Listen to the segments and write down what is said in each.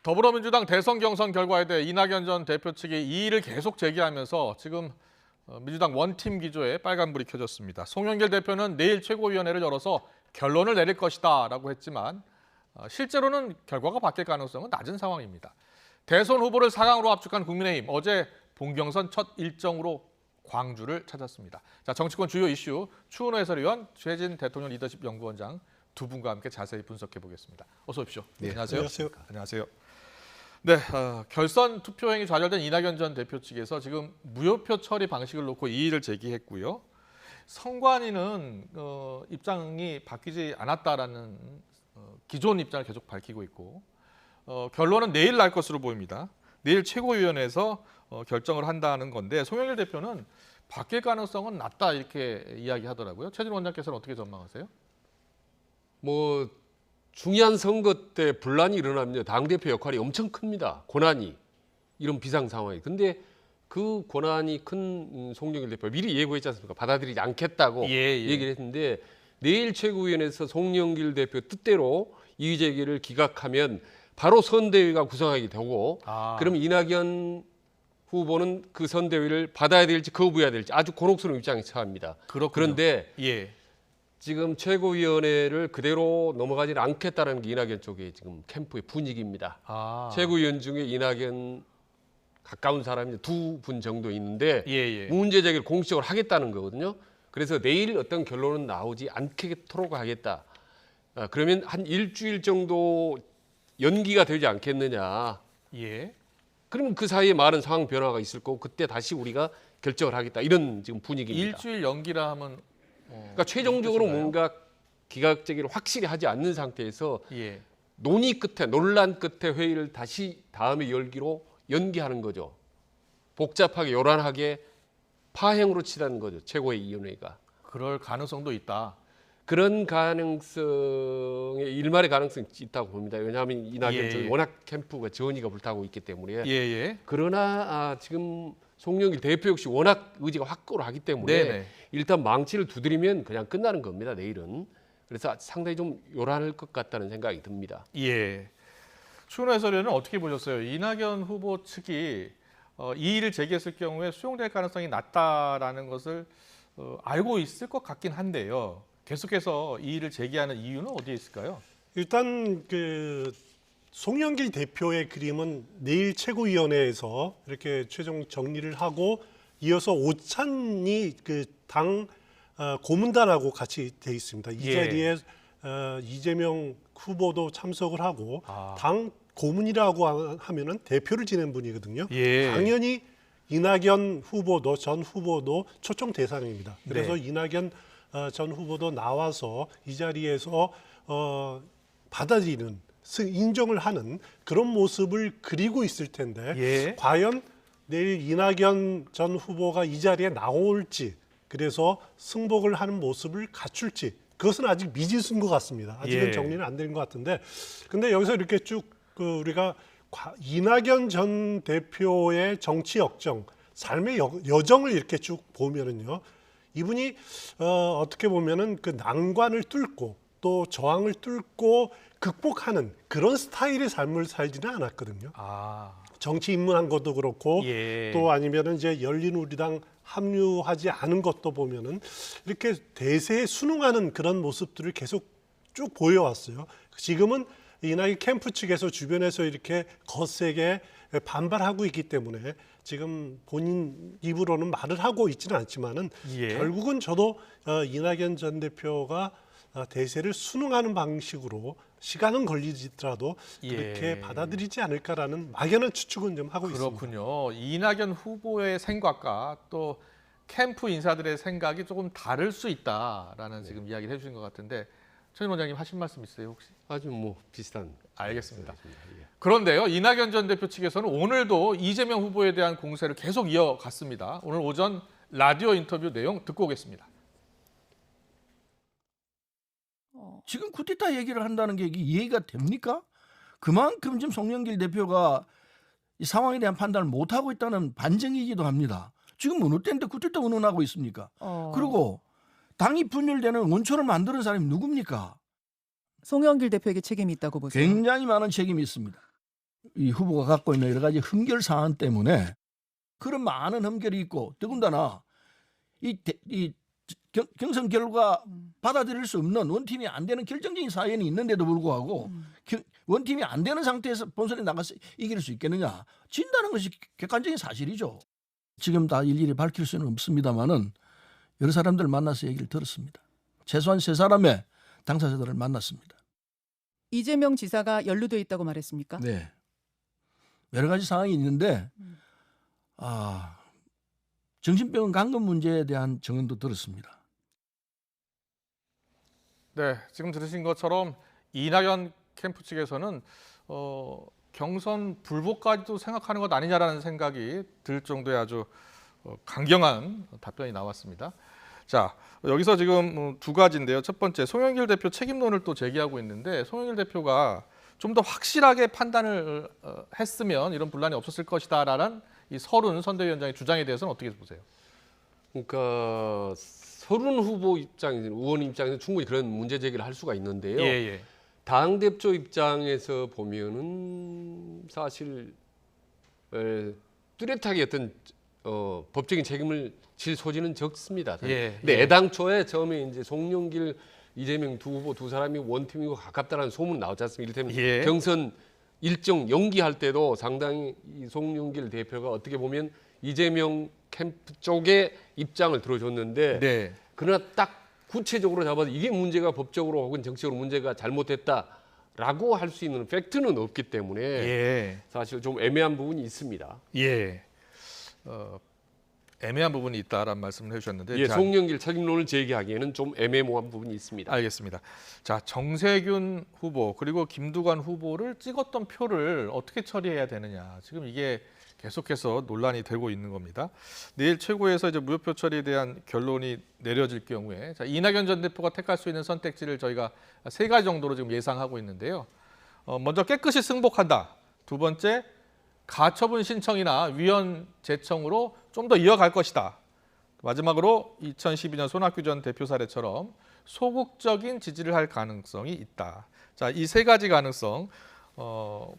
더불어민주당 대선 경선 결과에 대해 이낙연 전 대표 측이 이의를 계속 제기하면서 지금 민주당 원팀 기조에 빨간불이 켜졌습니다. 송영길 대표는 내일 최고위원회를 열어서 결론을 내릴 것이다라고 했지만 실제로는 결과가 바뀔 가능성은 낮은 상황입니다. 대선 후보를 4강으로 압축한 국민의힘 어제 본경선 첫 일정으로 광주를 찾았습니다. 자, 정치권 주요 이슈 추은호 해설위원, 최진 대통령 리더십 연구원장 두 분과 함께 자세히 분석해 보겠습니다. 어서 오십시오. 네, 안녕하세요. 안녕하세요. 네, 결선 투표행위 좌절된 이낙연 전 대표 측에서 지금 무효표 처리 방식을 놓고 이의를 제기했고요. 선관위는 입장이 바뀌지 않았다라는 기존 입장을 계속 밝히고 있고 결론은 내일 날 것으로 보입니다. 내일 최고위원회에서 결정을 한다는 건데 송영길 대표는 바뀔 가능성은 낮다 이렇게 이야기하더라고요. 최진 원장께서는 어떻게 전망하세요? 뭐 중요한 선거 때 분란이 일어나면 당대표 역할이 엄청 큽니다. 고난이 이런 비상 상황이. 근데 그 고난이 큰 송영길 대표 미리 예고했지 않습니까? 받아들이지 않겠다고 얘기를 했는데 내일 최고위원회에서 송영길 대표 뜻대로 이의 제기를 기각하면 바로 선대위가 구성하게 되고 그럼 이낙연 후보는 그 선대위를 받아야 될지 거부해야 될지 아주 곤혹스러운 입장에 처합니다. 그렇군요. 그런데 지금 최고위원회를 그대로 넘어가지는 않겠다는 게 이낙연 쪽의 지금 캠프의 분위기입니다. 최고위원 중에 이낙연 가까운 사람이 두 분 정도 있는데 문제 제기를 공식적으로 하겠다는 거거든요. 그래서 내일 어떤 결론은 나오지 않도록 하겠다. 그러면 한 일주일 정도 연기가 되지 않겠느냐. 그러면 그 사이에 많은 상황 변화가 있을 거고 그때 다시 우리가 결정을 하겠다. 이런 지금 분위기입니다. 일주일 연기라 하면 그러니까 최종적으로 뭔가 기각 제기를 확실히 하지 않는 상태에서 논의 끝에 논란 끝에 회의를 다시 다음에 열기로 연기하는 거죠. 복잡하게 요란하게 파행으로 치닫는 거죠. 최고위원회가. 그럴 가능성도 있다. 그런 가능성에 일말의 가능성이 있다고 봅니다. 왜냐하면 이낙연 쪽이 워낙 캠프가 전의가 불타고 있기 때문에. 그러나 지금 송영길 대표 역시 워낙 의지가 확고하기 때문에 일단 망치를 두드리면 그냥 끝나는 겁니다. 내일은. 그래서 상당히 좀 요란할 것 같다는 생각이 듭니다. 추은호 해설위원은 어떻게 보셨어요? 이낙연 후보 측이 이의를 제기했을 경우에 수용될 가능성이 낮다라는 것을 알고 있을 것 같긴 한데요. 계속해서 이의를 제기하는 이유는 어디에 있을까요? 일단 그 송영길 대표의 그림은 내일 최고위원회에서 이렇게 최종 정리를 하고 이어서 오찬이 그 당 고문단하고 같이 돼 있습니다. 이 자리에 이재명 후보도 참석을 하고 당 고문이라고 하면은 대표를 지낸 분이거든요. 당연히 이낙연 후보도 전 후보도 초청 대상입니다. 그래서 이낙연 전 후보도 나와서 이 자리에서 받아들이는 인정을 하는 그런 모습을 그리고 있을 텐데 과연 내일 이낙연 전 후보가 이 자리에 나올지 그래서 승복을 하는 모습을 갖출지 그것은 아직 미지수인 것 같습니다. 아직은 정리는 안 된 것 같은데 근데 여기서 이렇게 쭉 우리가 이낙연 전 대표의 정치 역정, 삶의 여정을 이렇게 쭉 보면은요. 이분이 어떻게 보면은 그 난관을 뚫고 또 저항을 뚫고 극복하는 그런 스타일의 삶을 살지는 않았거든요. 정치 입문한 것도 그렇고 또 아니면은 이제 열린우리당 합류하지 않은 것도 보면은 이렇게 대세에 순응하는 그런 모습들을 계속 쭉 보여왔어요. 지금은 이낙연 캠프 측에서 주변에서 이렇게 거세게 반발하고 있기 때문에 지금 본인 입으로는 말을 하고 있지는 않지만은 결국은 저도 이낙연 전 대표가 대세를 순응하는 방식으로 시간은 걸리더라도 그렇게 받아들이지 않을까라는 막연한 추측은 좀 하고 있습니다. 그렇군요. 이낙연 후보의 생각과 또 캠프 인사들의 생각이 조금 다를 수 있다라는 지금 이야기를 해주신 것 같은데 최진 원장님 하신 말씀 있으세요 혹시? 아주 뭐 비슷한. 알겠습니다. 그런데요, 이낙연 전 대표 측에서는 오늘도 이재명 후보에 대한 공세를 계속 이어갔습니다. 오늘 오전 라디오 인터뷰 내용 듣고 오겠습니다. 지금 쿠데타 얘기를 한다는 게 이게 이해가 됩니까? 그만큼 지금 송영길 대표가 이 상황에 대한 판단을 못하고 있다는 반증이기도 합니다. 지금 어느 때인데 쿠데타 운운하고 있습니까? 그리고 당이 분열되는 원천을 만드는 사람이 누굽니까? 송영길 대표에게 책임이 있다고 보세요? 굉장히 많은 책임이 있습니다. 이 후보가 갖고 있는 여러 가지 흠결 사안 때문에 그런 많은 흠결이 있고 더군다나 이 경선 결과 받아들일 수 없는 원팀이 안 되는 결정적인 사연이 있는데도 불구하고 원팀이 안 되는 상태에서 본선에 나가서 이길 수 있겠느냐. 진다는 것이 객관적인 사실이죠. 지금 다 일일이 밝힐 수는 없습니다만은 여러 사람들 만나서 얘기를 들었습니다. 최소한 3사람의 당사자들을 만났습니다. 이재명 지사가 연루돼 있다고 말했습니까? 네. 여러 가지 상황이 있는데 정신병원 감금 문제에 대한 증언도 들었습니다. 네, 지금 들으신 것처럼 이낙연 캠프 측에서는 경선 불복까지도 생각하는 것 아니냐라는 생각이 들 정도의 아주 강경한 답변이 나왔습니다. 자, 여기서 지금 두 가지인데요. 첫 번째, 송영길 대표 책임론을 또 제기하고 있는데 송영길 대표가 좀 더 확실하게 판단을 했으면 이런 분란이 없었을 것이다라는 이 서른 선대위원장의 주장에 대해서는 어떻게 보세요? 그러니까 서른 후보 입장에서 의원 입장에서 충분히 그런 문제 제기를 할 수가 있는데요. 예. 당 대표 입장에서 보면은 사실 뚜렷하게 어떤 법적인 책임을 질 소지는 적습니다. 근데 애당초에 처음에 이제 송영길, 이재명 두 후보 두 사람이 원팀이고 가깝다는 소문 나왔지 않습니까? 이를테면 경선 일정 연기할 때도 상당히 이 송영길 대표가 어떻게 보면 이재명 캠프 쪽의 입장을 들어줬는데 그러나 딱 구체적으로 잡아서 이게 문제가 법적으로 혹은 정치적으로 문제가 잘못됐다라고 할 수 있는 팩트는 없기 때문에 사실 좀 애매한 부분이 있습니다. 애매한 부분이 있다라는 말씀을 해주셨는데 송영길 책임론을 제기하기에는 좀 애매모호한 부분이 있습니다. 알겠습니다. 자, 정세균 후보 그리고 김두관 후보를 찍었던 표를 어떻게 처리해야 되느냐. 지금 이게 계속해서 논란이 되고 있는 겁니다. 내일 최고에서 이제 무효표 처리에 대한 결론이 내려질 경우에 이낙연 전 대표가 택할 수 있는 선택지를 저희가 3가지 정도로 지금 예상하고 있는데요. 먼저 깨끗이 승복한다. 두 번째, 가처분 신청이나 위헌 제청으로 좀 더 이어갈 것이다. 마지막으로 2012년 손학규 전 대표 사례처럼 소극적인 지지를 할 가능성이 있다. 자, 이 3가지 가능성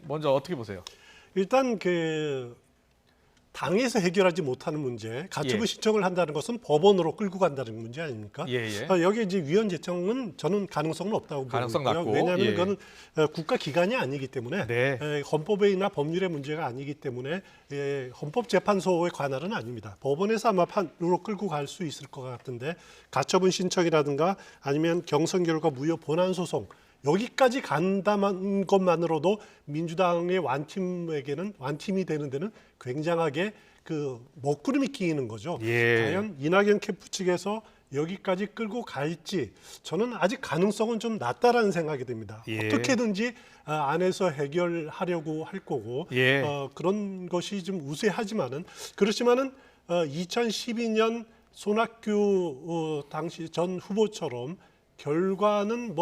먼저 어떻게 보세요? 일단 당에서 해결하지 못하는 문제, 가처분 신청을 한다는 것은 법원으로 끌고 간다는 문제 아닙니까? 여기 이제 위헌 제청은 저는 가능성은 없다고 가능성 보고요. 낮고, 왜냐하면 그거는 국가 기관이 아니기 때문에 헌법이나 법률의 문제가 아니기 때문에 헌법재판소의 관할은 아닙니다. 법원에서 아마 판으로 끌고 갈 수 있을 것 같은데 가처분 신청이라든가 아니면 경선 결과 무효 본안 소송 여기까지 간다는 것만으로도 민주당의 완팀이 되는 데는 굉장하게 먹구름이 끼이는 거죠. 과연 이낙연 캠프 측에서 여기까지 끌고 갈지 저는 아직 가능성은 좀 낮다라는 생각이 듭니다. 어떻게든지 안에서 해결하려고 할 거고 그런 것이 좀 우세하지만은 그렇지만은 2012년 손학규 당시 전 후보처럼 결과는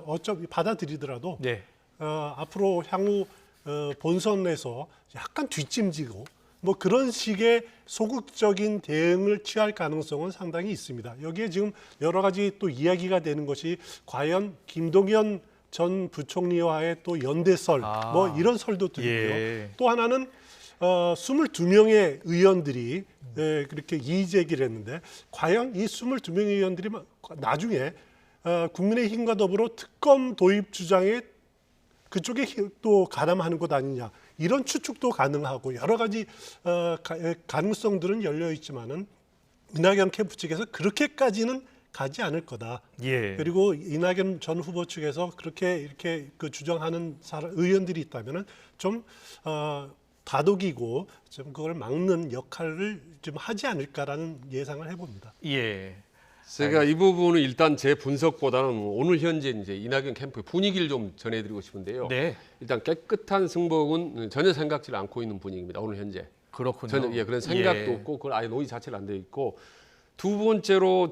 어차피 받아들이더라도 앞으로 향후 본선에서 약간 뒷짐지고 그런 식의 소극적인 대응을 취할 가능성은 상당히 있습니다. 여기에 지금 여러 가지 또 이야기가 되는 것이 과연 김동연 전 부총리와의 또 연대설 이런 설도 들고요. 또 하나는 22명의 의원들이 그렇게 이의 제기를 했는데 과연 이 22명의 의원들이 나중에 국민의힘과 더불어 특검 도입 주장에 그쪽에 또 가담하는 것 아니냐 이런 추측도 가능하고 여러 가지 가능성들은 열려 있지만은 이낙연 캠프 측에서 그렇게까지는 가지 않을 거다. 그리고 이낙연 전 후보 측에서 그렇게 이렇게 주장하는 의원들이 있다면은 좀 다독이고 좀 그걸 막는 역할을 좀 하지 않을까라는 예상을 해봅니다. 제가 이 부분은 일단 제 분석보다는 오늘 현재 이제 이낙연 캠프의 분위기를 좀 전해드리고 싶은데요. 일단 깨끗한 승복은 전혀 생각지를 않고 있는 분위기입니다. 오늘 현재. 그렇군요. 전혀 그런 생각도 없고 그건 아예 논의 자체를 안 돼 있고 두 번째로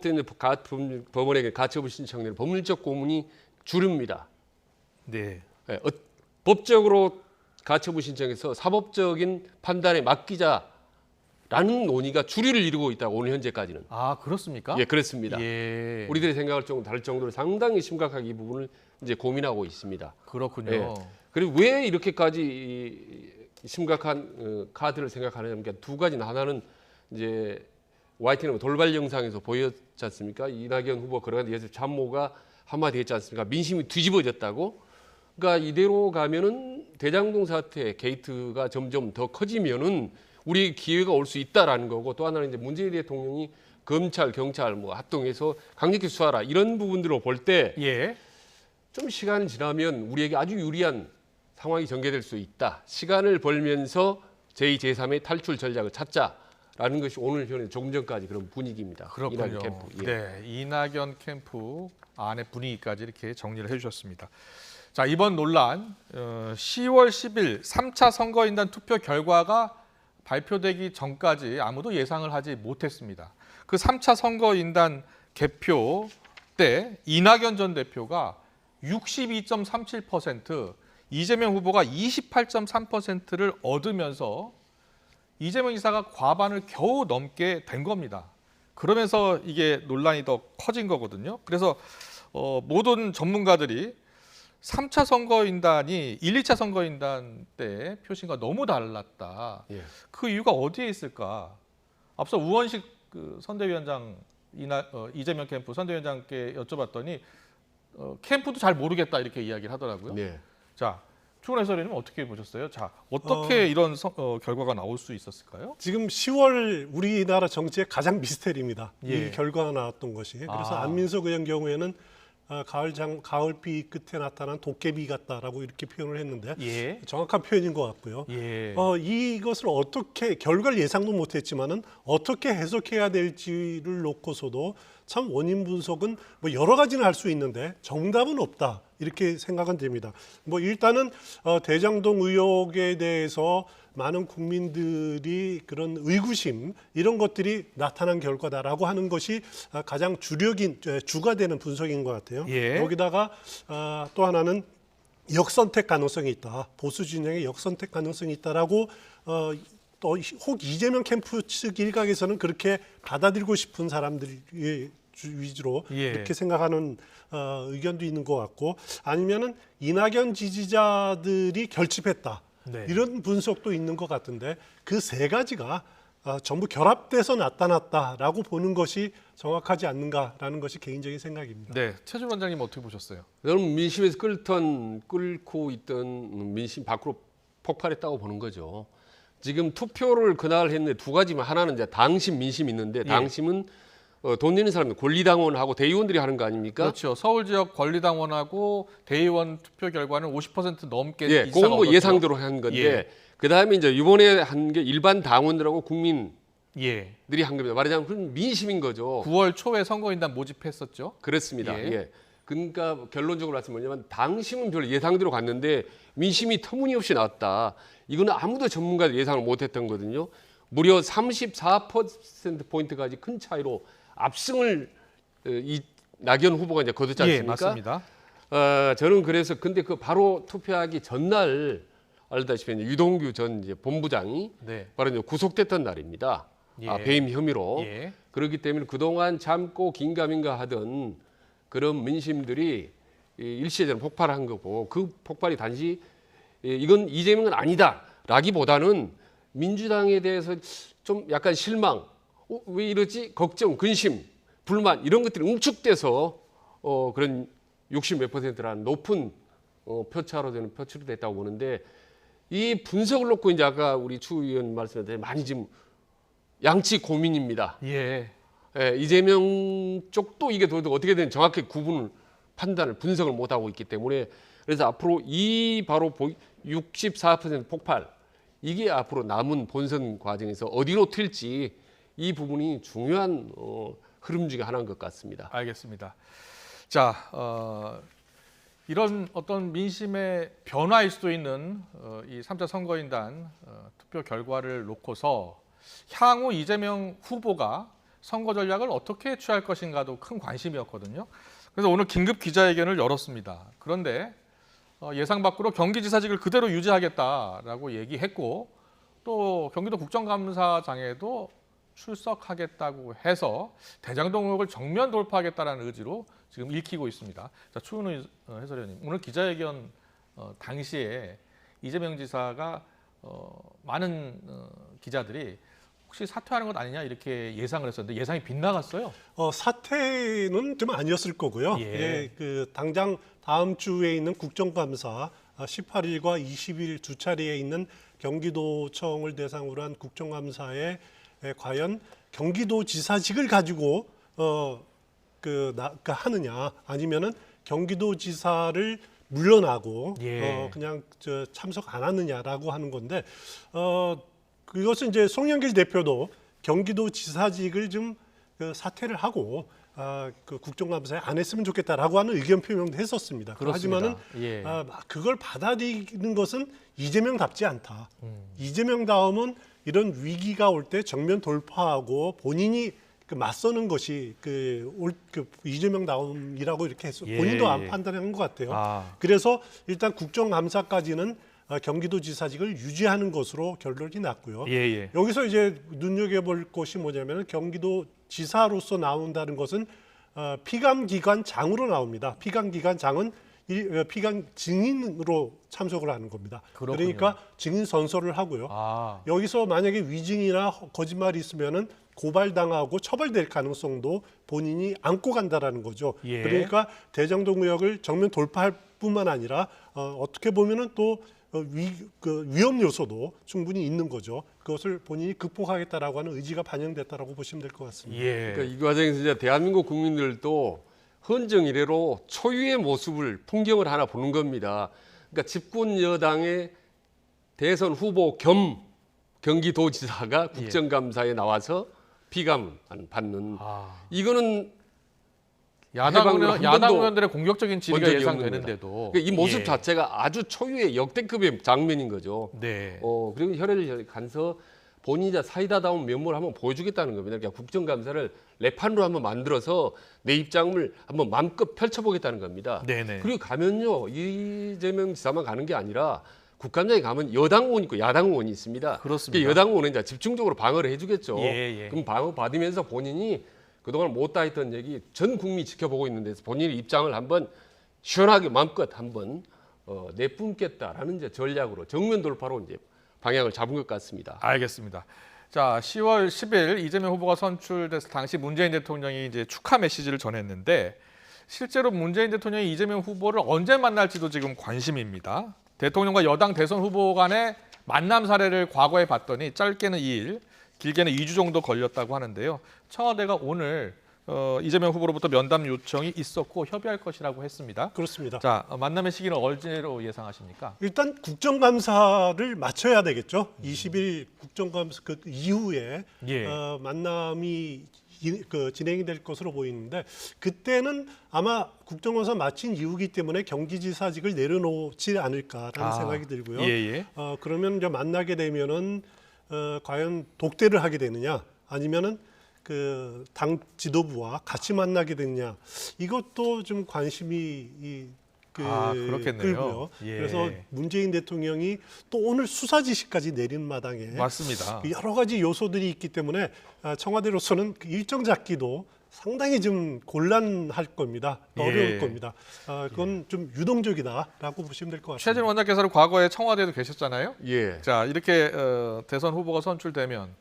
법원에게 가처분 신청된 법률적 고문이 주류입니다. 법적으로 가처분 신청해서 사법적인 판단에 맡기자. 라는 논의가 주류를 이루고 있다고 오늘 현재까지는. 그렇습니까? 그렇습니다. 우리들의 생각을 좀 다를 정도로 상당히 심각하게 이 부분을 이제 고민하고 있습니다. 그렇군요. 그리고 왜 이렇게까지 심각한 카드를 생각하느냐면 두 가지는 하나는 이제 YTN 돌발 영상에서 보였지 않습니까? 이낙연 후보 그러한 예술 참모가 한마디 했지 않습니까? 민심이 뒤집어졌다고. 그러니까 이대로 가면은 대장동 사태 게이트가 점점 더 커지면은 우리 기회가 올 수 있다라는 거고, 또 하나는 이제 문재인 대통령이 검찰, 경찰 뭐 합동해서 강력히 수사하라 이런 부분들로 볼 때 좀 시간이 지나면 우리에게 아주 유리한 상황이 전개될 수 있다. 시간을 벌면서 제2, 제3의 탈출 전략을 찾자라는 것이 오늘 현재 조금 전까지 그런 분위기입니다. 그렇군요. 이낙연 캠프. 네, 이낙연 캠프 안의 분위기까지 이렇게 정리를 해주셨습니다. 자, 이번 논란 10월 10일 3차 선거인단 투표 결과가 발표되기 전까지 아무도 예상을 하지 못했습니다. 그 3차 선거인단 개표 때 이낙연 전 대표가 62.37%, 이재명 후보가 28.3%를 얻으면서 이재명 지사가 과반을 겨우 넘게 된 겁니다. 그러면서 이게 논란이 더 커진 거거든요. 그래서 모든 전문가들이 3차 선거인단이 1, 2차 선거인단 때 표심과 너무 달랐다. 그 이유가 어디에 있을까? 앞서 우원식 선대위원장 이재명 캠프 선대위원장께 여쭤봤더니 캠프도 잘 모르겠다 이렇게 이야기를 하더라고요. 자, 추원 해설위원님 어떻게 보셨어요? 자, 어떻게 이런 결과가 나올 수 있었을까요? 지금 10월 우리나라 정치의 가장 미스테리입니다. 이 결과가 나왔던 것이. 그래서 안민석 의원 경우에는 가을비 끝에 나타난 도깨비 같다라고 이렇게 표현을 했는데 정확한 표현인 것 같고요. 이것을 어떻게 결과를 예상도 못했지만은 어떻게 해석해야 될지를 놓고서도 참 원인 분석은 뭐 여러 가지는 할 수 있는데 정답은 없다 이렇게 생각은 됩니다. 뭐 일단은 대장동 의혹에 대해서 많은 국민들이 그런 의구심 이런 것들이 나타난 결과다라고 하는 것이 가장 주가 되는 분석인 것 같아요. 여기다가 또 하나는 역선택 가능성이 있다. 보수 진영의 역선택 가능성이 있다라고 또 혹 이재명 캠프 측 일각에서는 그렇게 받아들이고 싶은 사람들이 위주로 이렇게 생각하는 의견도 있는 것 같고, 아니면은 이낙연 지지자들이 결집했다. 이런 분석도 있는 것 같은데 그 세 가지가 전부 결합돼서 나타났다라고 보는 것이 정확하지 않는가라는 것이 개인적인 생각입니다. 네, 최준 원장님 어떻게 보셨어요? 저는 민심에서 끓고 있던 민심 밖으로 폭발했다고 보는 거죠. 지금 투표를 그날 했는데 두 가지만, 하나는 이제 당심 민심이 있는데 당심은 돈 내는 사람들 권리당원하고 대의원들이 하는 거 아닙니까? 그렇죠. 서울 지역 권리당원하고 대의원 투표 결과는 50% 넘게 그건 뭐 예상대로 한 건데 그다음에 이제 이번에 한 게 일반 당원들하고 국민들이 한 겁니다. 말하자면 그건 민심인 거죠. 9월 초에 선거인단 모집했었죠. 그렇습니다. 그러니까 결론적으로 말씀드리면 당심은 별 예상대로 갔는데 민심이 터무니없이 나왔다. 이거는 아무도 전문가들 예상을 못했던 거거든요. 무려 34%포인트까지 큰 차이로 압승을 이낙연 후보가 이제 거뒀지 않습니까? 맞습니다. 저는 그래서 근데 그 바로 투표하기 전날 알다시피 유동규 전 이제 본부장이 바로 이제 구속됐던 날입니다. 배임 혐의로. 그렇기 때문에 그동안 참고 긴가민가 하던 그런 민심들이 일시에 폭발한 거고, 그 폭발이 단지 이건 이재명은 아니다라기보다는 민주당에 대해서 좀 약간 실망, 왜 이러지? 걱정, 근심, 불만 이런 것들이 응축돼서 그런 60 몇 %라는 높은 표차로 되는 표출이 됐다고 보는데, 이 분석을 놓고 이제 아까 우리 추 의원 말씀하신 많이 지금 양치 고민입니다. 이재명 쪽도 이게 도대체 어떻게 되는 정확히 구분을 판단을 분석을 못 하고 있기 때문에, 그래서 앞으로 이 바로 64% 폭발, 이게 앞으로 남은 본선 과정에서 어디로 튈지 이 부분이 중요한 흐름 중에 하나인 것 같습니다. 알겠습니다. 자, 이런 어떤 민심의 변화일 수도 있는 이 3차 선거인단 투표 결과를 놓고서 향후 이재명 후보가 선거 전략을 어떻게 취할 것인가도 큰 관심이었거든요. 그래서 오늘 긴급 기자회견을 열었습니다. 그런데 예상 밖으로 경기지사직을 그대로 유지하겠다라고 얘기했고, 또 경기도 국정감사장에도 출석하겠다고 해서 대장동 의혹을 정면 돌파하겠다는 의지로 지금 읽히고 있습니다. 자, 추은우 해설위원님, 오늘 기자회견 당시에 이재명 지사가 많은 기자들이 혹시 사퇴하는 것 아니냐 이렇게 예상을 했었는데 예상이 빗나갔어요. 사퇴는 좀 아니었을 거고요. 예. 그 당장 다음 주에 있는 국정감사 18일과 20일 두 차례에 있는 경기도청을 대상으로 한 국정감사에 과연 경기도지사직을 가지고 하느냐 아니면은 경기도지사를 물러나고 예. 그냥 참석 안 하느냐라고 하는 건데 그것은 이제 송영길 대표도 경기도지사직을 좀 사퇴를 하고 그 국정감사에 안 했으면 좋겠다라고 하는 의견 표명도 했었습니다. 그렇습니다. 하지만은 예. 그걸 받아들이는 것은 이재명답지 않다. 이재명 다음은 이런 위기가 올 때 정면 돌파하고 본인이 맞서는 것이 이재명 다음이라고 이렇게 해서 예, 본인도 예. 판단한 것 같아요. 아. 그래서 일단 국정감사까지는 경기도지사직을 유지하는 것으로 결론이 났고요. 예. 여기서 이제 눈여겨볼 것이 뭐냐면 경기도지사로서 나온다는 것은 피감기관장으로 나옵니다. 피감기관장은 피감 증인으로 참석을 하는 겁니다. 그렇군요. 그러니까 증인 선서를 하고요. 여기서 만약에 위증이나 거짓말이 있으면은 고발당하고 처벌될 가능성도 본인이 안고 간다라는 거죠. 예. 그러니까 대장동 의혹을 정면 돌파할 뿐만 아니라 어떻게 보면은 또 위험 요소도 충분히 있는 거죠. 그것을 본인이 극복하겠다라고 하는 의지가 반영됐다라고 보시면 될 것 같습니다. 예. 그러니까 이 과정에서 이제 대한민국 국민들도 헌정 이래로 초유의 모습을 풍경을 하나 보는 겁니다. 그러니까 집권 여당의 대선 후보 겸 경기도지사가 국정감사에 나와서 피감 받는 이거는 야당 해방으로 한 야당 번도 의원들의 공격적인 본 질의가 적이 예상되는데도 그러니까 이 모습 예. 자체가 아주 초유의 역대급의 장면인 거죠. 네. 그리고 혈혈 간서 본인이 사이다다운 면모를 한번 보여주겠다는 겁니다. 그러니까 국정감사를 내판으로 한번 만들어서 내 입장을 한번 마음껏 펼쳐보겠다는 겁니다. 네네. 그리고 가면요 이재명 지사만 가는 게 아니라 국감장에 가면 여당 의원이 있고 야당 의원이 있습니다. 그렇습니다. 그러니까 여당 의원은 이제 집중적으로 방어를 해주겠죠. 예. 그럼 방어 받으면서 본인이 그동안 못다 했던 얘기 전 국민이 지켜보고 있는 데서 본인의 입장을 한번 시원하게 마음껏 한번 내뿜겠다라는 이제 전략으로 정면 돌파로 이제 방향을 잡은 것 같습니다. 알겠습니다. 자, 10월 10일 이재명 후보가 선출돼서 당시 문재인 대통령이 이제 축하 메시지를 전했는데 실제로 문재인 대통령이 이재명 후보를 언제 만날지도 지금 관심입니다. 대통령과 여당 대선 후보 간의 만남 사례를 과거에 봤더니 짧게는 2일, 길게는 2주 정도 걸렸다고 하는데요. 청와대가 오늘 이재명 후보로부터 면담 요청이 있었고 협의할 것이라고 했습니다. 그렇습니다. 자, 만남의 시기는 언제로 예상하십니까? 일단 국정감사를 마쳐야 되겠죠. 20일 국정감사 그 이후에 예. 만남이 진행이 될 것으로 보이는데 그때는 아마 국정감사 마친 이후기 때문에 경기지사직을 내려놓지 않을까라는 생각이 들고요. 예. 그러면 이제 만나게 되면은 과연 독대를 하게 되느냐 아니면은 그 당 지도부와 같이 만나게 되느냐 이것도 좀 관심이 그렇겠네요. 끌고요. 예. 그래서 문재인 대통령이 또 오늘 수사 지시까지 내린 마당에 맞습니다. 여러 가지 요소들이 있기 때문에 청와대로서는 그 일정 잡기도 상당히 좀 곤란할 겁니다. 어려울 겁니다. 그건 좀 유동적이다라고 보시면 될 것 같습니다. 최진 원장께서는 과거에 청와대에도 계셨잖아요. 예. 자, 이렇게 대선 후보가 선출되면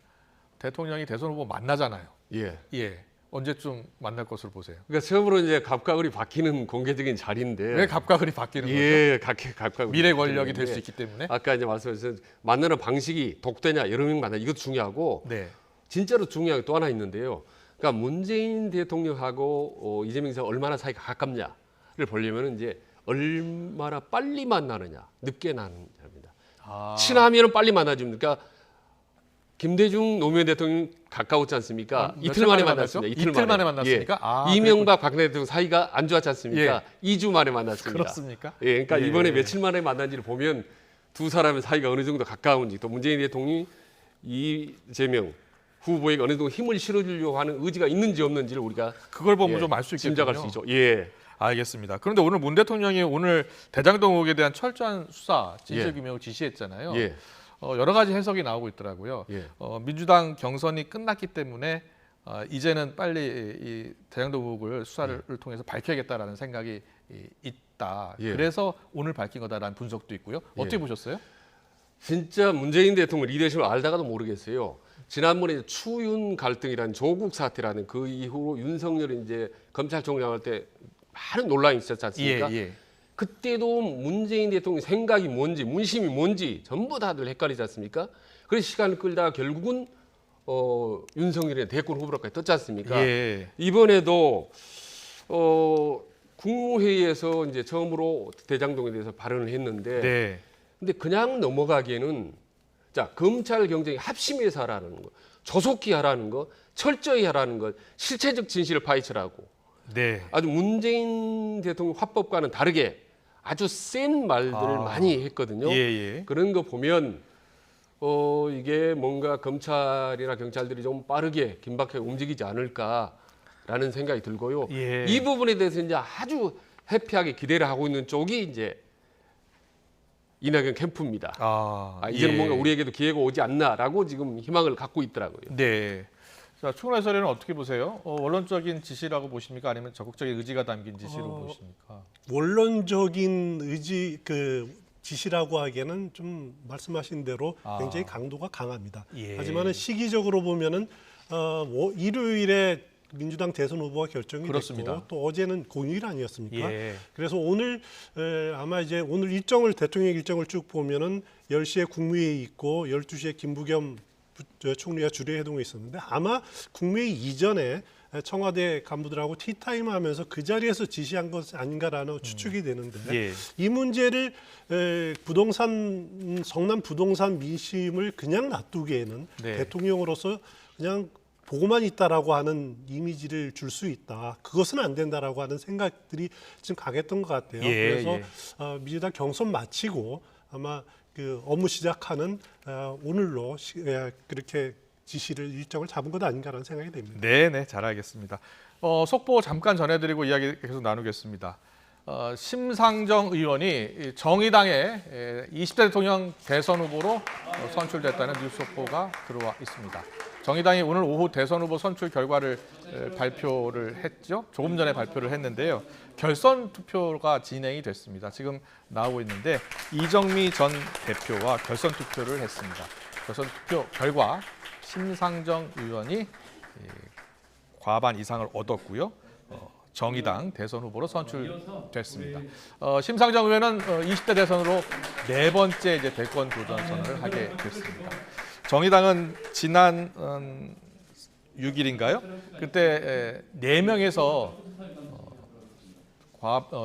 대통령이 대선 후보 만나잖아요. 예. 언제쯤 만날 것으로 보세요? 그러니까 처음으로 이제 갑각을이 바뀌는 공개적인 자리인데 왜 갑각을이 바뀌는 거죠? 예, 갑각 미래 권력이 될 수 있기 때문에. 아까 이제 말씀하신 만나는 방식이 독대냐 여러 명 만나 이것도 중요하고 네. 진짜로 중요한 게 또 하나 있는데요. 그러니까 문재인 대통령하고 이재명 지사가 얼마나 사이가 가깝냐를 보려면 이제 얼마나 빨리 만나느냐, 늦게 만나느냐입니다. 친하면 빨리 만나줍니다. 그러니까 김대중 노무현 대통령 가까웠지 않습니까? 며칠 이틀 만에 만났죠? 만났습니다. 이틀 만에 만났습니까? 예. 이명박 박근혜 대통령 사이가 안 좋았지 않습니까? 2주 만에 만났습니다. 그렇습니까? 예, 그러니까 예. 이번에 며칠 만에 만난지를 보면 두 사람의 사이가 어느 정도 가까운지 또 문재인 대통령이 이재명 후보에게 어느 정도 힘을 실어주려고 하는 의지가 있는지 없는지를 우리가 그걸 보면 좀 알 수 있겠군요. 짐작할 수 있죠. 예. 알겠습니다. 그런데 오늘 문 대통령이 오늘 대장동 의혹에 대한 철저한 수사, 진실규명을 지시했잖아요. 예. 여러 가지 해석이 나오고 있더라고요. 예. 민주당 경선이 끝났기 때문에 이제는 빨리 이 대장동 의혹을 수사를 통해서 밝혀야겠다라는 생각이 있다. 예. 그래서 오늘 밝힌 거다라는 분석도 있고요. 어떻게 예. 보셨어요? 진짜 문재인 대통령 리더십을 알다가도 모르겠어요. 지난번에 추윤 갈등이라는 조국 사태라는 그 이후로 윤석열이 이제 검찰총장 할 때 많은 논란이 있었지 않습니까? 그때도 문재인 대통령 생각이 뭔지 문심이 뭔지 전부 다들 헷갈리지 않습니까? 그래서 시간을 끌다가 결국은 윤석열의 대권 후보로까지 떴지 않습니까? 이번에도 국무회의에서 이제 처음으로 대장동에 대해서 발언을 했는데 근데 그냥 넘어가기에는 자, 검찰 경쟁이 합심해서 하라는 거, 조속히 하라는 거, 철저히 하라는 것, 실체적 진실을 파헤치라고. 아주 문재인 대통령 화법과는 다르게 아주 센 말들을 많이 했거든요. 그런 거 보면 이게 뭔가 검찰이나 경찰들이 좀 빠르게 긴박하게 움직이지 않을까라는 생각이 들고요. 이 부분에 대해서 이제 아주 해피하게 기대를 하고 있는 쪽이 이제 이낙연 캠프입니다. 이제는 뭔가 우리에게도 기회가 오지 않나라고 지금 희망을 갖고 있더라고요. 자, 추가로 해설위는 어떻게 보세요? 원론적인 지시라고 보십니까? 아니면 적극적인 의지가 담긴 지시로 보십니까? 원론적인 의지 지시라고 하기에는 좀 말씀하신 대로 굉장히 강도가 강합니다. 하지만은 시기적으로 보면은 일요일에 민주당 대선 후보가 결정이 됐고 또 어제는 공휴일 아니었습니까? 그래서 오늘 아마 이제 오늘 대통령 일정을 쭉 보면은 10시에 국무회의 있고 12시에 김부겸 총리가 주례회동이 있었는데 아마 국무회의 이전에 청와대 간부들하고 티타임 하면서 그 자리에서 지시한 것 아닌가라는 추측이 되는데 이 문제를 성남 부동산 민심을 그냥 놔두기에는 대통령으로서 그냥 보고만 있다라고 하는 이미지를 줄 수 있다. 그것은 안 된다라고 하는 생각들이 좀 강했던 것 같아요. 그래서 민주당 경선 마치고 아마 그 업무 시작하는 오늘로 그렇게 일정을 잡은 것 아닌가라는 생각이 됩니다. 네, 잘 알겠습니다. 속보 잠깐 전해드리고 이야기 계속 나누겠습니다. 심상정 의원이 정의당의 20대 대통령 대선 후보로 선출됐다는 뉴스 속보가 들어와 있습니다. 정의당이 오늘 오후 대선 후보 선출 결과를 발표를 했죠. 조금 전에 발표를 했는데요. 결선 투표가 진행이 됐습니다. 지금 나오고 있는데 이정미 전 대표와 결선 투표를 했습니다. 결선 투표 결과 심상정 의원이 과반 이상을 얻었고요. 정의당 대선 후보로 선출됐습니다. 심상정 의원은 20대 대선으로 4번째 이제 대권 도전 선언을 하게 됐습니다. 정의당은 지난 6일인가요? 그때 4명에서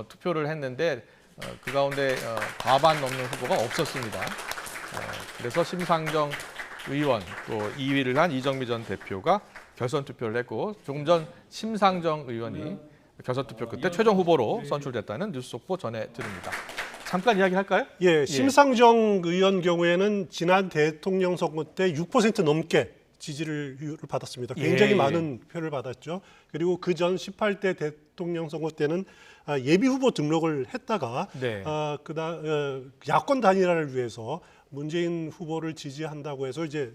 투표를 했는데 그 가운데 과반 넘는 후보가 없었습니다. 그래서 심상정 의원 또 2위를 한 이정미 전 대표가 결선 투표를 했고 조금 전 심상정 의원이 결선 투표 끝에 최종 후보로 선출됐다는 뉴스 속보 전해드립니다. 잠깐 이야기할까요? 심상정 의원 경우에는 지난 대통령 선거 때 6% 넘게 지지를 받았습니다. 굉장히 많은 표를 받았죠. 그리고 그 전 18대 대통령 선거 때는 예비 후보 등록을 했다가 야권 단일화를 위해서 문재인 후보를 지지한다고 해서 이제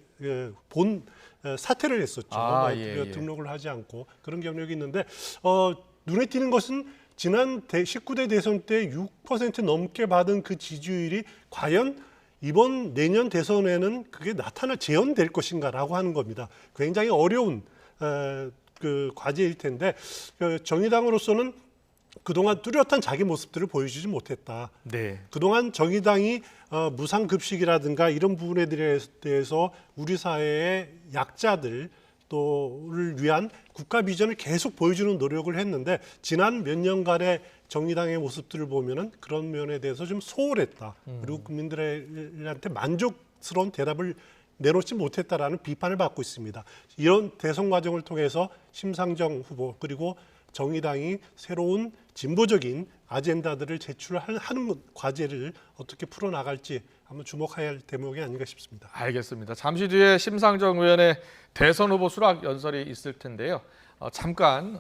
사퇴를 했었죠. 등록을 하지 않고 그런 경력이 있는데 눈에 띄는 것은 지난 19대 대선 때 6% 넘게 받은 그 지지율이 과연 이번 내년 대선에는 그게 재현될 것인가라고 하는 겁니다. 굉장히 어려운 그 과제일 텐데 정의당으로서는 그동안 뚜렷한 자기 모습들을 보여주지 못했다. 그동안 정의당이 무상급식이라든가 이런 부분에 대해서 우리 사회의 약자들 를 위한 국가 비전을 계속 보여주는 노력을 했는데 지난 몇 년간의 정의당의 모습들을 보면은 그런 면에 대해서 좀 소홀했다. 그리고 국민들한테 만족스러운 대답을 내놓지 못했다라는 비판을 받고 있습니다. 이런 대선 과정을 통해서 심상정 후보 그리고 정의당이 새로운 진보적인 아젠다들을 제출하는 과제를 어떻게 풀어나갈지 한번 주목해야 할 대목이 아닌가 싶습니다. 알겠습니다. 잠시 뒤에 심상정 의원의 대선 후보 수락 연설이 있을 텐데요. 잠깐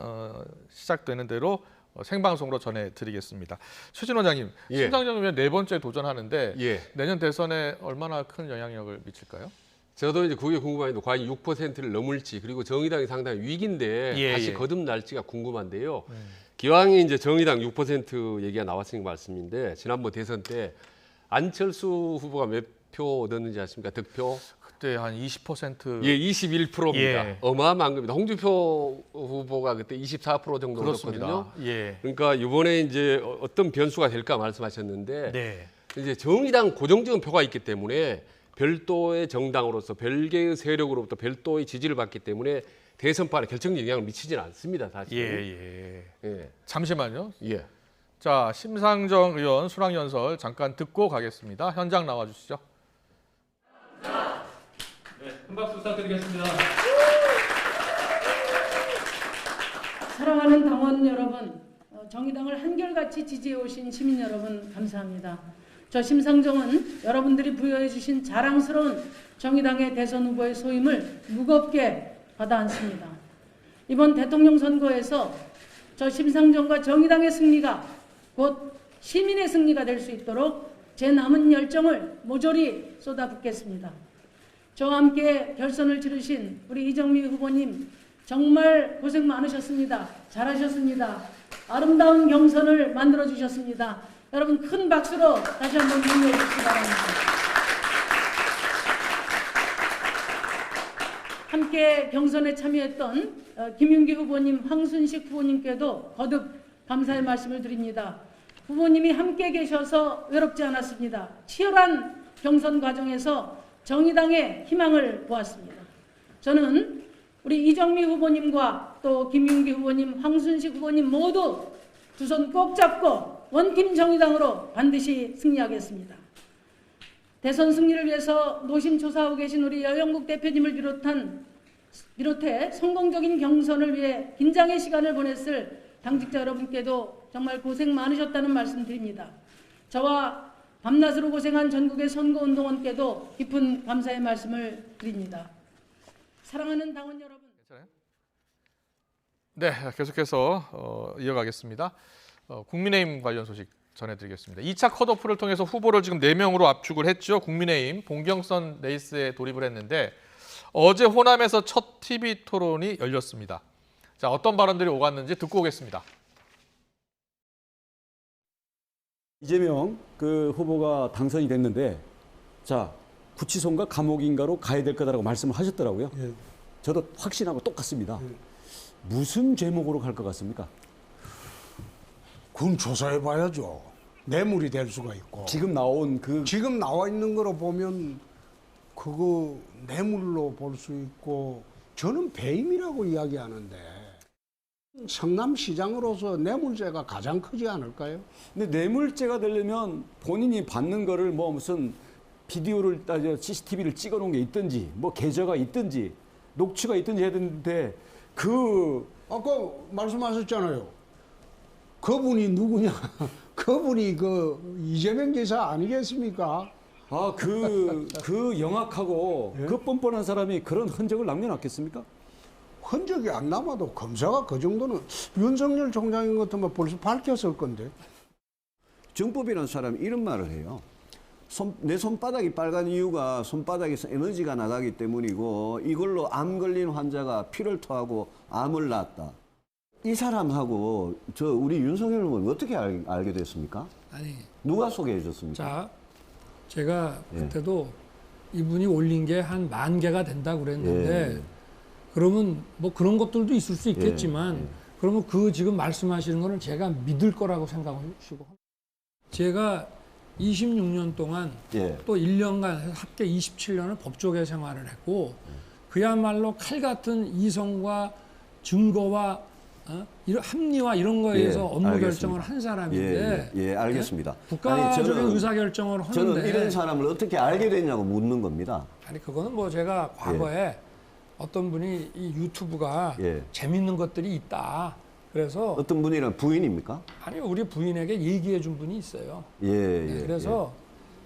시작되는 대로 생방송으로 전해드리겠습니다. 최진 원장님, 심상정 의원 4번째 도전하는데 내년 대선에 얼마나 큰 영향력을 미칠까요? 저도 이제 그게 궁금한데 과연 6%를 넘을지 그리고 정의당이 상당히 위기인데 다시 거듭날지가 궁금한데요. 기왕에 이제 정의당 6% 얘기가 나왔으니까 말씀인데 지난번 대선 때 안철수 후보가 몇 표 얻었는지 아십니까? 득표. 그때 한 20%. 예, 21%입니다. 예. 어마어마한 겁니다. 홍준표 후보가 그때 24% 정도 그렇습니다. 얻었거든요. 예. 그러니까 이번에 이제 어떤 변수가 될까 말씀하셨는데 네. 이제 정의당 고정적인 표가 있기 때문에 별도의 정당으로서 별개의 세력으로부터 별도의 지지를 받기 때문에 대선판에 결정적 영향을 미치지는 않습니다. 사실. 예. 예. 잠시만요. 예. 자, 심상정 의원 수락연설 잠깐 듣고 가겠습니다. 현장 나와 주시죠. 큰 박수 부탁드리겠습니다. 사랑하는 당원 여러분, 정의당을 한결같이 지지해 오신 시민 여러분 감사합니다. 저 심상정은 여러분들이 부여해 주신 자랑스러운 정의당의 대선 후보의 소임을 무겁게 받아 안습니다. 이번 대통령 선거에서 저 심상정과 정의당의 승리가 곧 시민의 승리가 될 수 있도록 제 남은 열정을 모조리 쏟아붓겠습니다. 저와 함께 결선을 치르신 우리 이정미 후보님 정말 고생 많으셨습니다. 잘하셨습니다. 아름다운 경선을 만들어 주셨습니다. 여러분 큰 박수로 다시 한번 격려해 주시기 바랍니다. 함께 경선에 참여했던 김윤기 후보님, 황순식 후보님께도 거듭 감사의 말씀을 드립니다. 후보님이 함께 계셔서 외롭지 않았습니다. 치열한 경선 과정에서 정의당의 희망을 보았습니다. 저는 우리 이정미 후보님과 또 김윤기 후보님, 황순식 후보님 모두 두 손 꼭 잡고 원팀 정의당으로 반드시 승리하겠습니다. 대선 승리를 위해서 노심초사하고 계신 우리 여영국 대표님을 비롯해 성공적인 경선을 위해 긴장의 시간을 보냈을 당직자 여러분께도 정말 고생 많으셨다는 말씀 드립니다. 저와 밤낮으로 고생한 전국의 선거운동원께도 깊은 감사의 말씀을 드립니다. 사랑하는 당원 여러분. 괜찮아요? 네, 계속해서 이어가겠습니다. 국민의힘 관련 소식 전해드리겠습니다. 2차 컷오프를 통해서 후보를 지금 4명으로 압축을 했죠. 국민의힘 본경선 레이스에 돌입을 했는데 어제 호남에서 첫 TV 토론이 열렸습니다. 자, 어떤 발언들이 오갔는지 듣고 오겠습니다. 이재명 그 후보가 당선이 됐는데 자 구치소인가 감옥인가로 가야 될 거다라고 말씀을 하셨더라고요. 예. 저도 확신하고 똑같습니다. 예. 무슨 제목으로 갈 것 같습니까? 그건 조사해봐야죠. 뇌물이 될 수가 있고. 지금 나온 그 지금 나와 있는 거로 보면 그거 뇌물로 볼 수 있고 저는 배임이라고 이야기하는데 성남시장으로서 뇌물죄가 가장 크지 않을까요? 근데 뇌물죄가 되려면 본인이 받는 거를 뭐 무슨 비디오를 CCTV를 찍어놓은 게 있든지 뭐 계좌가 있든지 녹취가 있든지 해야 되는데 그 아까 말씀하셨잖아요. 그분이 누구냐? 그분이 그 이재명 지사 아니겠습니까? 그 영악하고 예? 그 뻔뻔한 사람이 그런 흔적을 남겨놨겠습니까? 흔적이 안 남아도 검사가 그 정도는 윤석열 총장인 것 같으면 벌써 밝혔을 건데. 정법이라는 사람이 이런 말을 해요. 내 손바닥이 빨간 이유가 손바닥에서 에너지가 나가기 때문이고 이걸로 암 걸린 환자가 피를 토하고 암을 낳았다. 이 사람하고 우리 윤석열 후보는 어떻게 알게 됐습니까? 아니, 누가 소개해 줬습니까? 자, 제가 예. 그때도 이분이 올린 게 한 10,000개가 된다고 그랬는데 예. 그러면 뭐 그런 것들도 있을 수 있겠지만 예. 그러면 그 지금 말씀하시는 거는 제가 믿을 거라고 생각하시고 제가 26년 동안 예. 또 1년간 합계 27년을 법조계 생활을 했고 그야말로 칼 같은 이성과 증거와 이런 합리화 이런 거에 의해서 업무 알겠습니다. 결정을 한 사람인데 예, 알겠습니다. 국가적인 의사결정을 하는데 저는 이런 사람을 어떻게 알게 됐냐고 묻는 겁니다. 아니 그거는 뭐 제가 과거에 어떤 분이 이 유튜브가 예. 재밌는 것들이 있다. 그래서 어떤 분이랑 부인입니까? 아니 우리 부인에게 얘기해 준 분이 있어요. 예, 네, 예. 그래서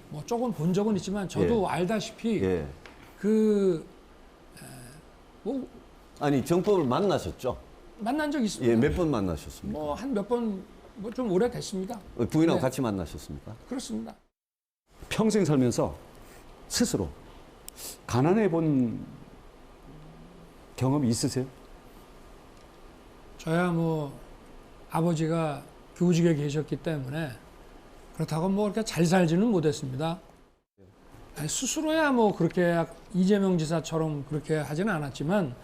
뭐 조금 본 적은 있지만 저도 예. 알다시피 예. 뭐 아니 정법을 만나셨죠? 만난 적 있습니다. 예, 몇 번 만나셨습니까? 뭐 한 몇 번 뭐 좀 오래됐습니다. 부인하고 네. 같이 만나셨습니까? 그렇습니다. 평생 살면서 스스로 가난해 본 경험이 있으세요? 저야 뭐 아버지가 교직에 계셨기 때문에 그렇다고 뭐 그렇게 잘 살지는 못했습니다. 아니, 스스로야 뭐 그렇게 이재명 지사처럼 그렇게 하지는 않았지만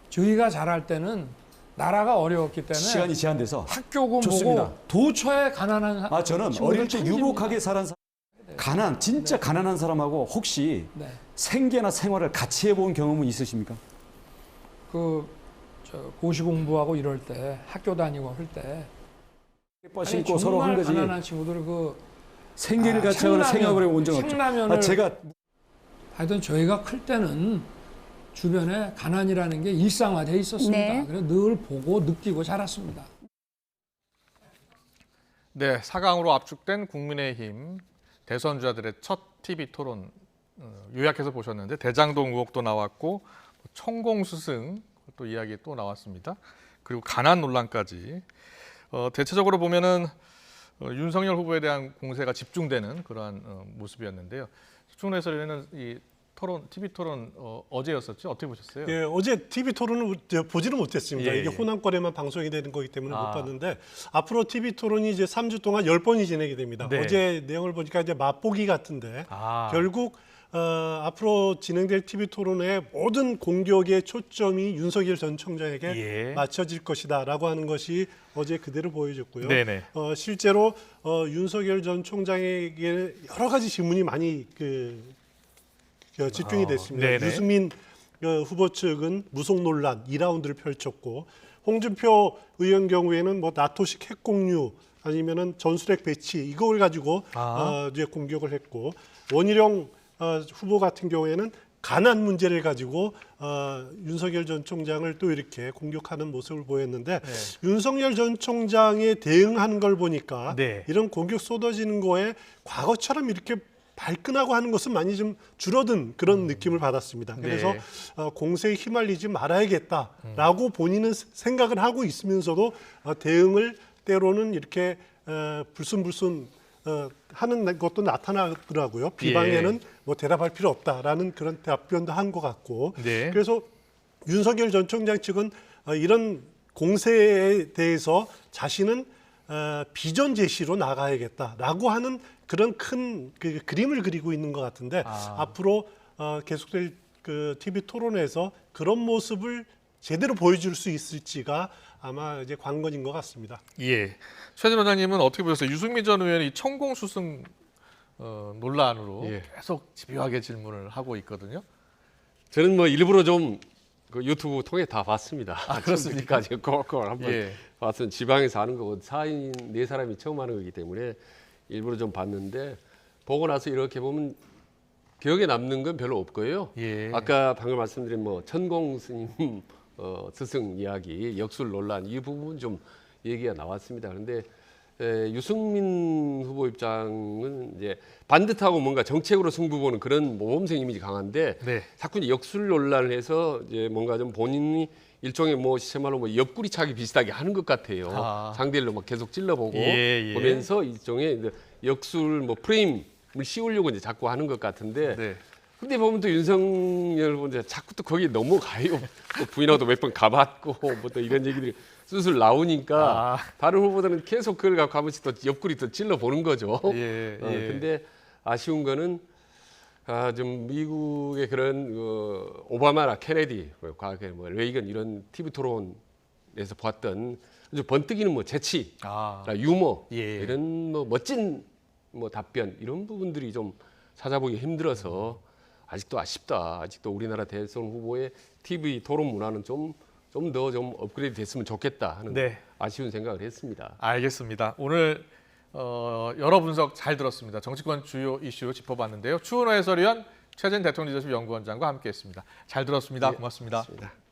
저희가 잘할 때는 나라가 어려웠기 때문에 시간이 제한돼서 학교고 좋습니다. 뭐고 도처에 가난한 저는 친구들 어릴 때 천지입니다. 유복하게 살은 사람, 진짜 가난한 사람하고 혹시 네. 생계나 생활을 같이 해본 경험은 있으십니까? 고시 공부하고 이럴 때 학교 다니고 할 때 신고 서로 한 거지. 가난한 친구들 생계를 같이 하거나 생각을 해본 적은 없죠. 생라면을 제가 하여튼 저희가 클 때는 주변에 가난이라는 게 일상화돼 있었습니다. 네. 그래서 늘 보고 느끼고 자랐습니다. 네, 4강으로 압축된 국민의힘 대선 주자들의 첫 TV 토론 요약해서 보셨는데 대장동 의혹도 나왔고 천공수승 또 이야기 또 나왔습니다. 그리고 가난 논란까지 대체적으로 보면은 윤석열 후보에 대한 공세가 집중되는 그러한 모습이었는데요. 집중 해설위원은 이 토론, TV 토론 어제였었죠? 어떻게 보셨어요? 예, 어제 TV 토론을 보지는 못했습니다. 예, 이게 예. 호남권에만 방송이 되는 거기 때문에 못 봤는데 앞으로 TV 토론이 이제 3주 동안 10번이 진행이 됩니다. 네. 어제 내용을 보니까 이제 맛보기 같은데 결국 앞으로 진행될 TV 토론의 모든 공격의 초점이 윤석열 전 총장에게 맞춰질 것이다라고 하는 것이 어제 그대로 보여졌고요. 네네. 실제로 윤석열 전 총장에게 여러 가지 질문이 많이 집중이 됐습니다. 네네. 유승민 후보 측은 무속 논란 2라운드를 펼쳤고 홍준표 의원 경우에는 뭐 나토식 핵공유 아니면은 전술핵 배치 이걸 가지고 이제 공격을 했고 원희룡 후보 같은 경우에는 가난 문제를 가지고 윤석열 전 총장을 또 이렇게 공격하는 모습을 보였는데 윤석열 전 총장에 대응하는 걸 보니까 이런 공격 쏟아지는 거에 과거처럼 이렇게 발끈하고 하는 것은 많이 좀 줄어든 그런 느낌을 받았습니다. 그래서 공세에 휘말리지 말아야겠다라고 본인은 생각을 하고 있으면서도 대응을 때로는 이렇게 불순불순 하는 것도 나타나더라고요. 비방에는 뭐 대답할 필요 없다라는 그런 답변도 한 것 같고 그래서 윤석열 전 총장 측은 이런 공세에 대해서 자신은 비전 제시로 나가야겠다라고 하는 그런 큰 그림을 그리고 있는 것 같은데 앞으로 계속될 그 TV 토론에서 그런 모습을 제대로 보여줄 수 있을지가 아마 이제 관건인 것 같습니다. 예. 최진 원장님은 어떻게 보셨어요? 유승민 전 의원이 천공수승 논란으로 계속 집요하게 질문을 하고 있거든요. 저는 뭐 일부러 좀 그 유튜브 통해 다 봤습니다. 그렇습니까? 지금까지 꼴꼴 한번 봤은 지방에서 하는 거고 4인 4사람이 처음 하는 거기 때문에 일부러 좀 봤는데 보고 나서 이렇게 보면 기억에 남는 건 별로 없고요. 아까 방금 말씀드린 뭐 천공 스님 스승 이야기, 역술 논란 이 부분 좀 얘기가 나왔습니다. 그런데 유승민 후보 입장은 이제 반듯하고 뭔가 정책으로 승부 보는 그런 모범생 이미지 강한데 자꾸 이제 역술 논란을 해서 이제 뭔가 좀 본인이 일종의 뭐 시체말로 뭐 옆구리 차기 비슷하게 하는 것 같아요. 상대를 막 계속 찔러보고 보면서 일종의 이제 역술 뭐 프레임을 씌우려고 이제 자꾸 하는 것 같은데. 근데 보면 또 윤석열 후보 이제 자꾸 또 거기에 넘어가요. 또 부인하고도 몇 번 가봤고 뭐 또 이런 얘기들이 슬슬 나오니까 다른 후보들은 계속 그걸 갖고 한 번씩 또 옆구리 또 찔러 보는 거죠. 근데 아쉬운 거는 좀 미국의 그런 오바마나 케네디, 과거에 뭐 레이건 이런 TV 토론에서 보았던 아주 번뜩이는 뭐 재치, 유머 이런 뭐 멋진 뭐 답변 이런 부분들이 좀 찾아보기 힘들어서 아직도 아쉽다. 아직도 우리나라 대선 후보의 TV 토론 문화는 좀 더 좀 업그레이드 됐으면 좋겠다 하는 아쉬운 생각을 했습니다. 알겠습니다. 오늘 여러 분석 잘 들었습니다. 정치권 주요 이슈 짚어봤는데요. 추은호 해설위원, 최진 대통령 리더십 연구원장과 함께했습니다. 잘 들었습니다. 고맙습니다. 고맙습니다.